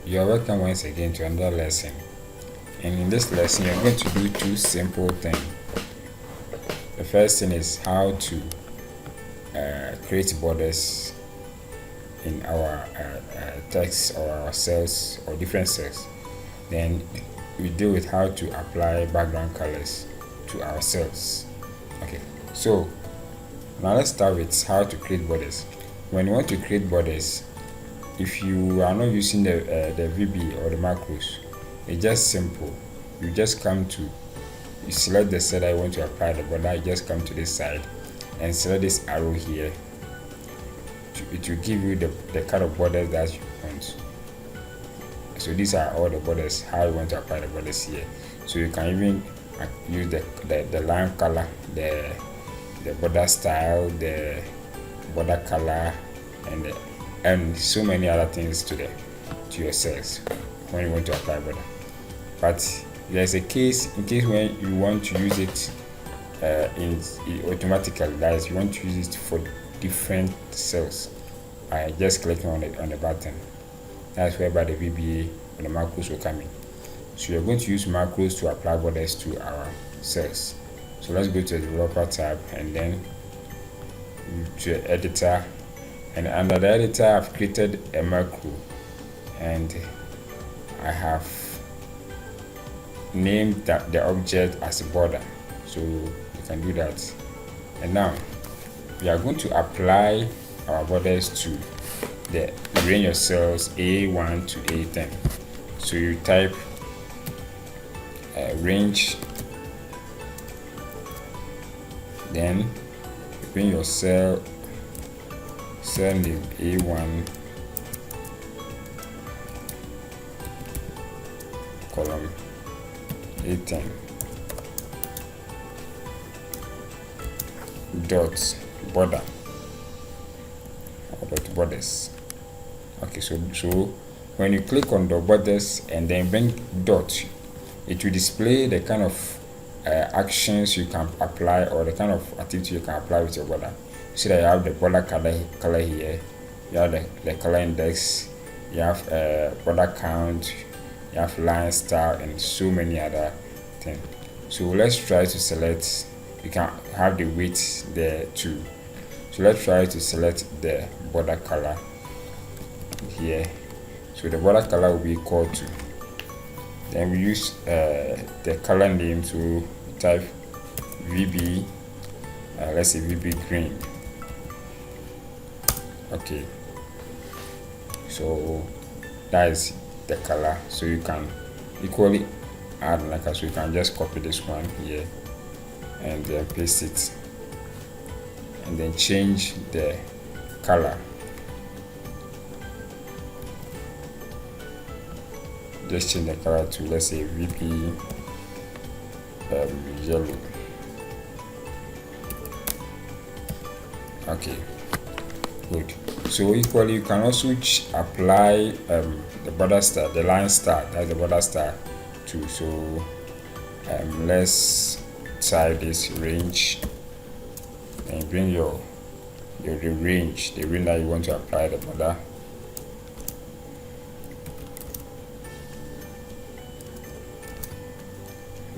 You are welcome once again to another lesson. And in this lesson, you're going to do two simple things. The first thing is how to create borders in our text or our cells or different cells. Then we deal with how to apply background colors to our cells. Okay, so now let's start with how to create borders. When you want to create borders, if you are not using the VB or the macros, it's just simple. You just you select the cell that you want to apply the border. You just come to this side and select this arrow here. It will give you the kind of borders that you want. So these are all the borders, how you want to apply the borders here. So you can even use the line color, the border style, the border color, and so many other things to your cells when you want to apply border. But there's a case in case when you want to use it automatically, that is, you want to use it for different cells. I just click on the button. That's whereby the VBA or the macros will come in. So you're going to use macros to apply borders to our cells. So let's go to the developer tab and then to the editor. And under the editor, I've created a macro and I have named the object as a border. So you can do that. And now we are going to apply our borders to the range of cells A1 to A10. So you type range, then you bring your cell name A1 column A10 dot border or dot borders. Okay, so when you click on the borders and then bring dot, it will display the kind of actions you can apply or the kind of activity you can apply with your border. See that you have the border color here, you have the color index, you have border count, you have line style, and so many other things. So let's try to select. You can have the width there too. So let's try to select the border color here. So the border color will be equal to. Then we use the color name to type VB. Let's say VB green. Okay, so that is the color. So you can equally add so you can just copy this one here and then paste it and then change the color. Just change the color to, let's say, VP yellow. Okay, good. So equally you can also apply the border style, the line style, that's the border style too. So let's try this range and bring your the range that you want to apply the border.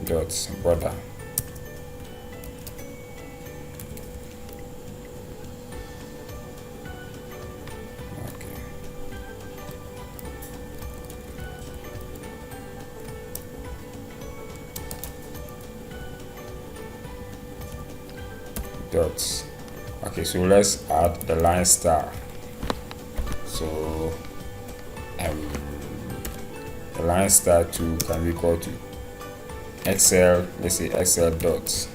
Dot border. Dots. Okay, so let's add the line style. So the line style can be equal to XL, let's say XL dots.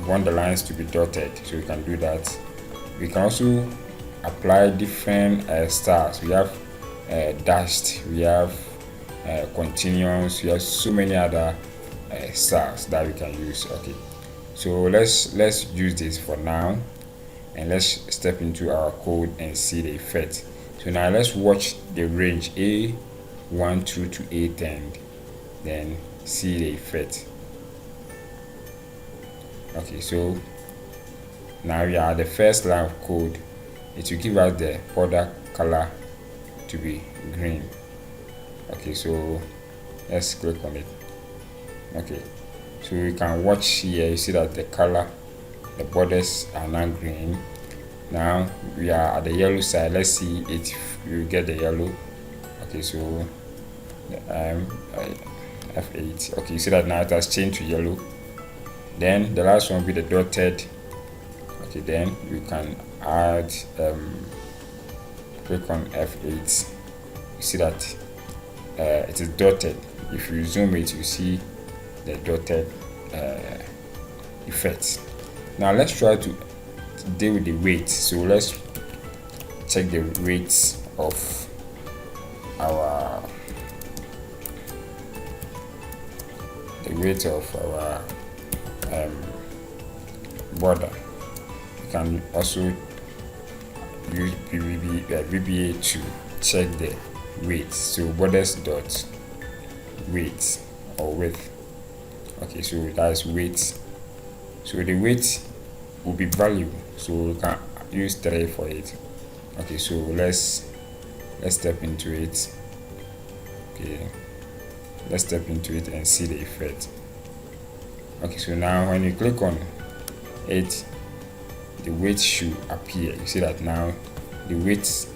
We want the lines to be dotted, so we can do that. We can also apply different styles. We have dashed, we have continuous, we have so many other styles that we can use. Okay, so let's use this for now and let's step into our code and see the effect. So now let's watch the range A12 to A10, then see the effect. Okay, so now we are at the first line of code. It will give us the border color to be green. Okay, so let's click on it. Okay, so you can watch here, you see that the color, the borders are now green. Now we are at the yellow side. Let's see if you get the yellow. Okay, so um F8. Okay, you see that now it has changed to yellow. Then the last one will be the dotted. Okay, then you can add click on F8. You see that it is dotted. If you zoom it, you see the dotted effect. Now let's try to deal with the weight. So let's check the weight of our border. You can also use VBA to check the weight. So borders dot weight or width. Okay, so that's weight. So the weight will be value. So we can use 3 for it. Okay, so let's step into it. Okay, let's step into it and see the effect. Okay, so now when you click on it, the weight should appear. You see that now the weight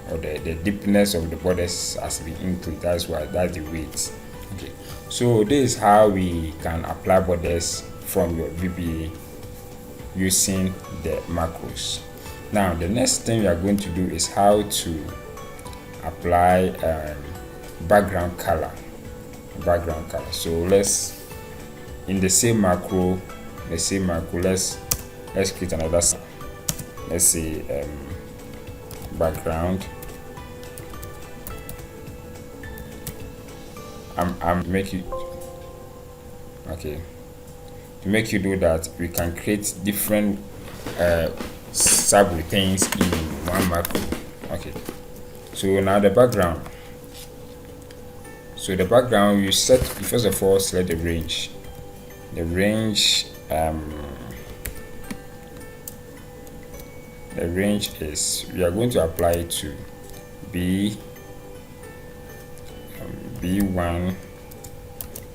or the deepness of the borders has been increased. That's the weight. Okay, so this is how we can apply borders from your VBA using the macros. Now the next thing we are going to do is how to apply background color. So let's, in the same macro, let's create another, let's say background. I'm make you okay. To make you do that, we can create different subroutines in one macro. Okay, so now the background. So the background, you first of all select the range. The range is, we are going to apply it to B1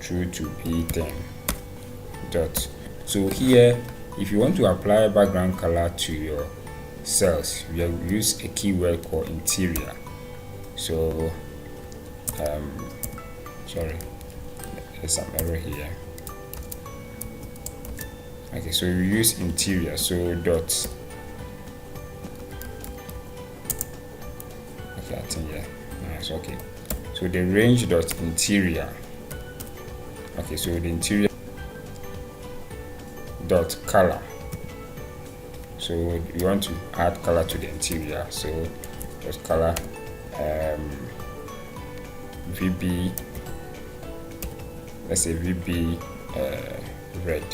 through to B10 dot. So here, if you want to apply background color to your cells, we have used a keyword called interior. So sorry, there's some error here. Okay, so you use interior, so dot. Okay, I think yeah, nice. Okay, so the range dot interior. Okay, so the interior dot color. So you want to add color to the interior, so dot color VB, let's say VB red.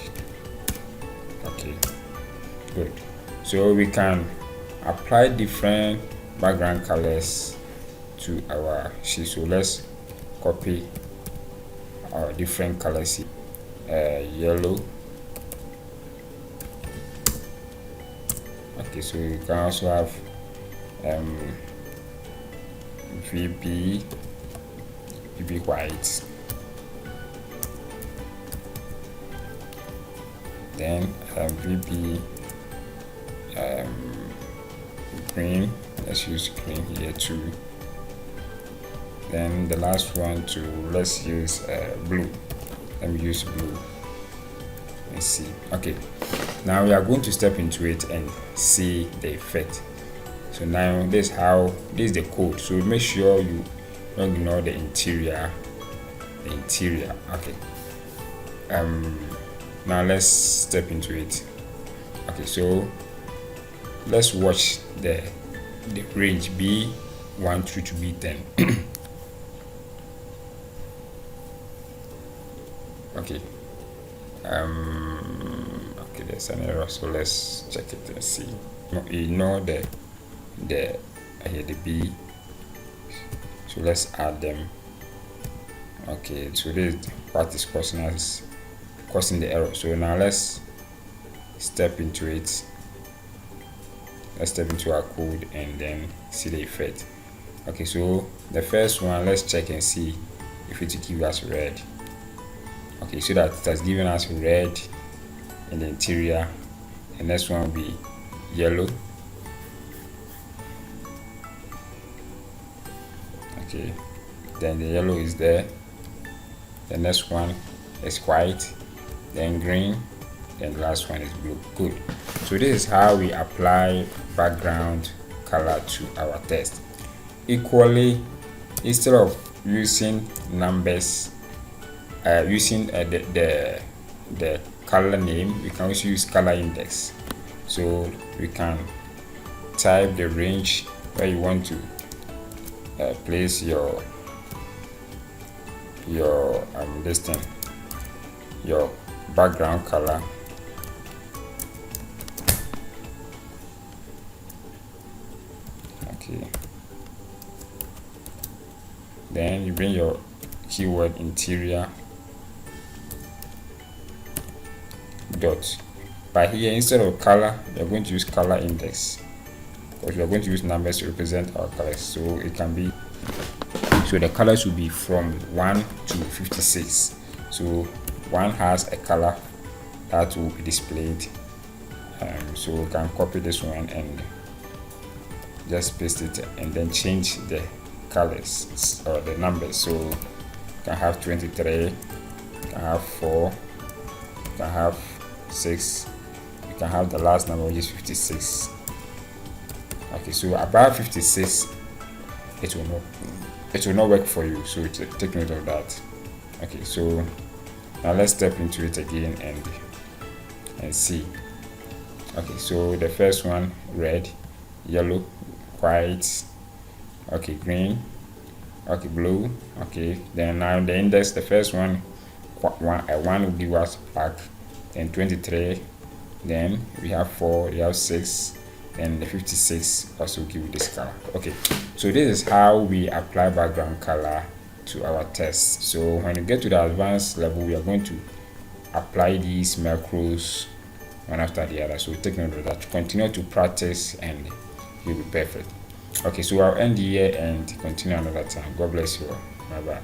Okay, good. So we can apply different background colors to our sheet. So let's copy our different colors. Yellow. Okay, so you can also have VB white, then VB green. Let's use green here too. Then the last one let's use blue. Let me use blue. Let's see. Okay, now we are going to step into it and see the effect. So now this is the code. So make sure you don't ignore the interior. Okay. Now let's step into it. Okay, so let's watch the range B1 through to B10. Okay. Okay, there's an error, so let's check it and see. No, ignore the B. So let's add them. Okay, so this is what is causing the error. So now let's step into it. Let's step into our code and then see the effect. Okay, so the first one, let's check and see if it will give us red. Okay, so that it has given us red in the interior. The next one will be yellow. Okay, then the yellow is there. The next one is white, then green, then the last one is blue. Good. So this is how we apply background color to our text. Equally, instead of using numbers, using the color name, we can also use color index. So we can type the range where you want to place your this thing, your background color. Okay, then you bring your keyword interior dot. But here, instead of color, we are going to use color index, because we are going to use numbers to represent our colors. So it can be, so the colors will be from 1 to 56. So 1 has a color that will be displayed. So we can copy this one and just paste it, and then change the colors or the numbers. So you can have 23, you can have 4, you can have 6, you can have the last number, which is 56. Okay, so above 56, it will not work for you, so take note of that. Okay, so now let's step into it again and see. Okay, so the first one, red, yellow, white, okay, green, okay, blue. Okay, then now the index, the first one, 1 will give us back, then 23, then we have 4, we have 6, and the 56 also give you this color. Okay, so this is how we apply background color to our text. So when you get to the advanced level, we are going to apply these macros one after the other. So take note of that, continue to practice and you'll be perfect. Okay, so I'll end here and continue another time. God bless you all. Bye bye.